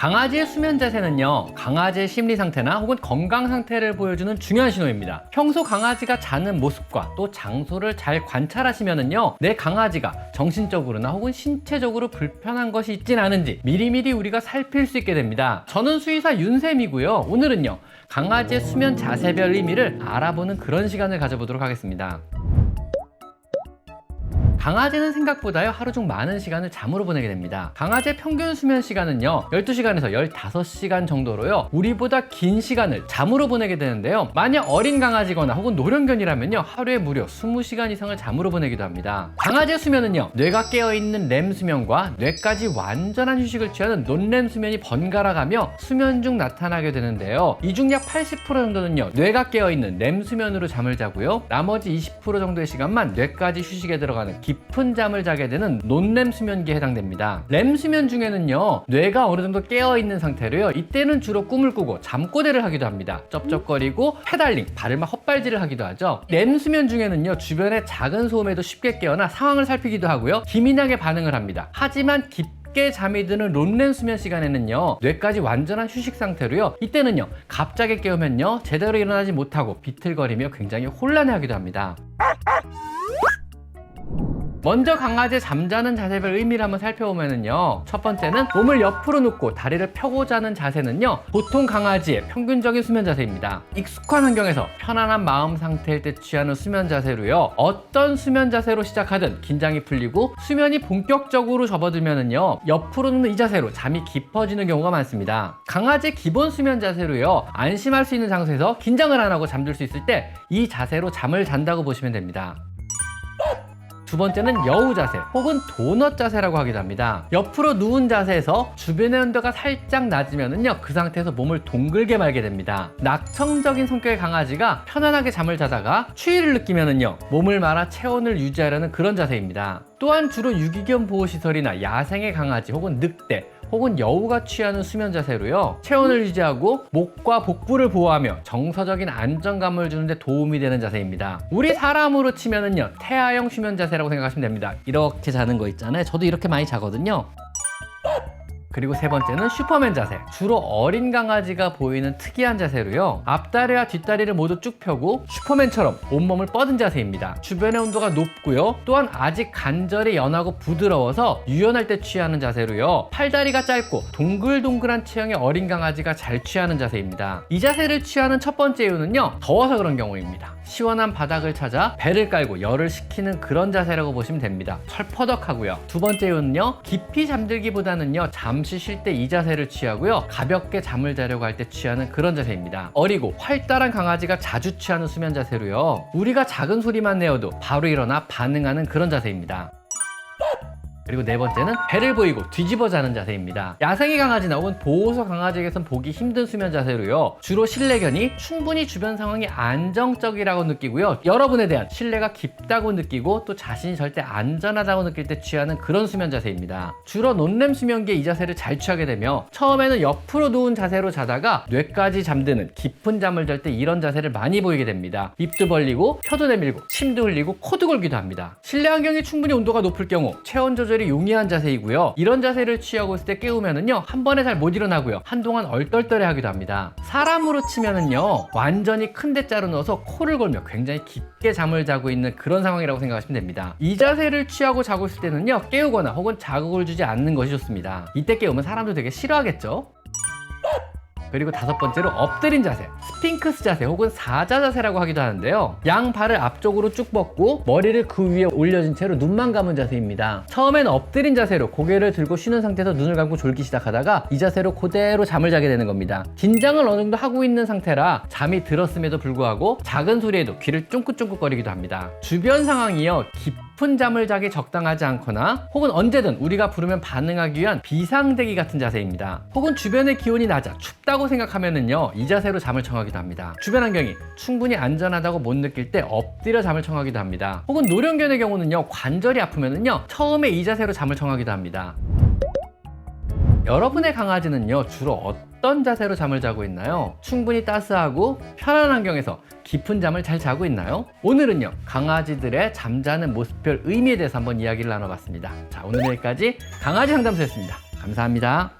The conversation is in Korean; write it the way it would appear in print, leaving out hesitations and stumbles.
강아지의 수면 자세는요, 강아지의 심리 상태나 혹은 건강 상태를 보여주는 중요한 신호입니다. 평소 강아지가 자는 모습과 또 장소를 잘 관찰하시면은요, 내 강아지가 정신적으로나 혹은 신체적으로 불편한 것이 있진 않은지 미리미리 우리가 살필 수 있게 됩니다. 저는 수의사 윤쌤이고요. 오늘은요, 강아지의 수면 자세별 의미를 알아보는 그런 시간을 가져보도록 하겠습니다. 강아지는 생각보다요, 하루 중 많은 시간을 잠으로 보내게 됩니다. 강아지의 평균 수면 시간은요, 12시간에서 15시간 정도로요, 우리보다 긴 시간을 잠으로 보내게 되는데요, 만약 어린 강아지거나 혹은 노령견이라면요, 하루에 무려 20시간 이상을 잠으로 보내기도 합니다. 강아지의 수면은요, 뇌가 깨어있는 렘 수면과 뇌까지 완전한 휴식을 취하는 논렘 수면이 번갈아 가며 수면 중 나타나게 되는데요, 이 중 약 80% 정도는요, 뇌가 깨어있는 렘 수면으로 잠을 자고요, 나머지 20% 정도의 시간만 뇌까지 휴식에 들어가는 깊은 잠을 자게 되는 논렘 수면기에 해당됩니다. 렘 수면 중에는요, 뇌가 어느 정도 깨어있는 상태로요, 이때는 주로 꿈을 꾸고 잠꼬대를 하기도 합니다. 쩝쩝거리고 페달링, 발을 막 헛발질을 하기도 하죠. 렘 수면 중에는요, 주변의 작은 소음에도 쉽게 깨어나 상황을 살피기도 하고요, 기민하게 반응을 합니다. 하지만 깊게 잠이 드는 논렘 수면 시간에는요, 뇌까지 완전한 휴식 상태로요, 이때는요, 갑자기 깨우면요, 제대로 일어나지 못하고 비틀거리며 굉장히 혼란해하기도 합니다. 먼저 강아지의 잠자는 자세별 의미를 한번 살펴보면요, 첫 번째는 몸을 옆으로 눕고 다리를 펴고 자는 자세는요, 보통 강아지의 평균적인 수면 자세입니다. 익숙한 환경에서 편안한 마음 상태일 때 취하는 수면 자세로요, 어떤 수면 자세로 시작하든 긴장이 풀리고 수면이 본격적으로 접어들면은요, 옆으로 눕는 이 자세로 잠이 깊어지는 경우가 많습니다. 강아지의 기본 수면 자세로요, 안심할 수 있는 장소에서 긴장을 안 하고 잠들 수 있을 때 이 자세로 잠을 잔다고 보시면 됩니다. 두 번째는 여우 자세 혹은 도넛 자세라고 하기도 합니다. 옆으로 누운 자세에서 주변의 온도가 살짝 낮으면은요, 그 상태에서 몸을 동글게 말게 됩니다. 낙천적인 성격의 강아지가 편안하게 잠을 자다가 추위를 느끼면은요, 몸을 말아 체온을 유지하려는 그런 자세입니다. 또한 주로 유기견 보호시설이나 야생의 강아지 혹은 늑대 혹은 여우가 취하는 수면 자세로요, 체온을 유지하고 목과 복부를 보호하며 정서적인 안정감을 주는 데 도움이 되는 자세입니다. 우리 사람으로 치면은요, 태아형 수면 자세라고 생각하시면 됩니다. 이렇게 자는 거 있잖아요. 저도 이렇게 많이 자거든요. 그리고 세 번째는 슈퍼맨 자세. 주로 어린 강아지가 보이는 특이한 자세로요, 앞다리와 뒷다리를 모두 쭉 펴고 슈퍼맨처럼 온몸을 뻗은 자세입니다. 주변의 온도가 높고요, 또한 아직 관절이 연하고 부드러워서 유연할 때 취하는 자세로요, 팔다리가 짧고 동글동글한 체형의 어린 강아지가 잘 취하는 자세입니다. 이 자세를 취하는 첫 번째 이유는요, 더워서 그런 경우입니다. 시원한 바닥을 찾아 배를 깔고 열을 식히는 그런 자세라고 보시면 됩니다. 철퍼덕하고요. 두 번째 이유는요, 깊이 잠들기보다는요, 잠시 쉴 때 이 자세를 취하고요, 가볍게 잠을 자려고 할 때 취하는 그런 자세입니다. 어리고 활달한 강아지가 자주 취하는 수면 자세로요, 우리가 작은 소리만 내어도 바로 일어나 반응하는 그런 자세입니다. 그리고 네 번째는 배를 보이고 뒤집어 자는 자세입니다. 야생의 강아지나 혹은 보호소 강아지에게선 보기 힘든 수면 자세로요, 주로 실내견이 충분히 주변 상황이 안정적이라고 느끼고요, 여러분에 대한 신뢰가 깊다고 느끼고 또 자신이 절대 안전하다고 느낄 때 취하는 그런 수면 자세입니다. 주로 논렘 수면기에 이 자세를 잘 취하게 되며 처음에는 옆으로 누운 자세로 자다가 뇌까지 잠드는 깊은 잠을 잘 때 이런 자세를 많이 보이게 됩니다. 입도 벌리고 혀도 내밀고 침도 흘리고 코도 골기도 합니다. 실내 환경이 충분히 온도가 높을 경우 체온 조절이 용이한 자세이고요, 이런 자세를 취하고 있을 때 깨우면은요, 한 번에 잘 못 일어나고요, 한동안 얼떨떨해 하기도 합니다. 사람으로 치면은요, 완전히 큰 대자로 누워서 코를 골며 굉장히 깊게 잠을 자고 있는 그런 상황이라고 생각하시면 됩니다. 이 자세를 취하고 자고 있을 때는요, 깨우거나 혹은 자극을 주지 않는 것이 좋습니다. 이때 깨우면 사람도 되게 싫어하겠죠? 그리고 다섯 번째로 엎드린 자세, 스핑크스 자세 혹은 사자 자세라고 하기도 하는데요, 양 발을 앞쪽으로 쭉 뻗고 머리를 그 위에 올려진 채로 눈만 감은 자세입니다. 처음엔 엎드린 자세로 고개를 들고 쉬는 상태에서 눈을 감고 졸기 시작하다가 이 자세로 그대로 잠을 자게 되는 겁니다. 긴장을 어느 정도 하고 있는 상태라 잠이 들었음에도 불구하고 작은 소리에도 귀를 쫑긋쫑긋거리기도 합니다. 주변 상황이요, 깊은 잠을 자기 적당하지 않거나 혹은 언제든 우리가 부르면 반응하기 위한 비상대기 같은 자세입니다. 혹은 주변의 기온이 낮아 춥다고 생각하면은요, 이 자세로 잠을 청하기도 합니다. 주변 환경이 충분히 안전하다고 못 느낄 때 엎드려 잠을 청하기도 합니다. 혹은 노령견의 경우는요, 관절이 아프면은요, 처음에 이 자세로 잠을 청하기도 합니다. 여러분의 강아지는요, 주로 어떤 자세로 잠을 자고 있나요? 충분히 따스하고 편안한 환경에서 깊은 잠을 잘 자고 있나요? 오늘은요, 강아지들의 잠자는 모습별 의미에 대해서 한번 이야기를 나눠봤습니다. 자, 오늘 여기까지 강아지 상담소였습니다. 감사합니다.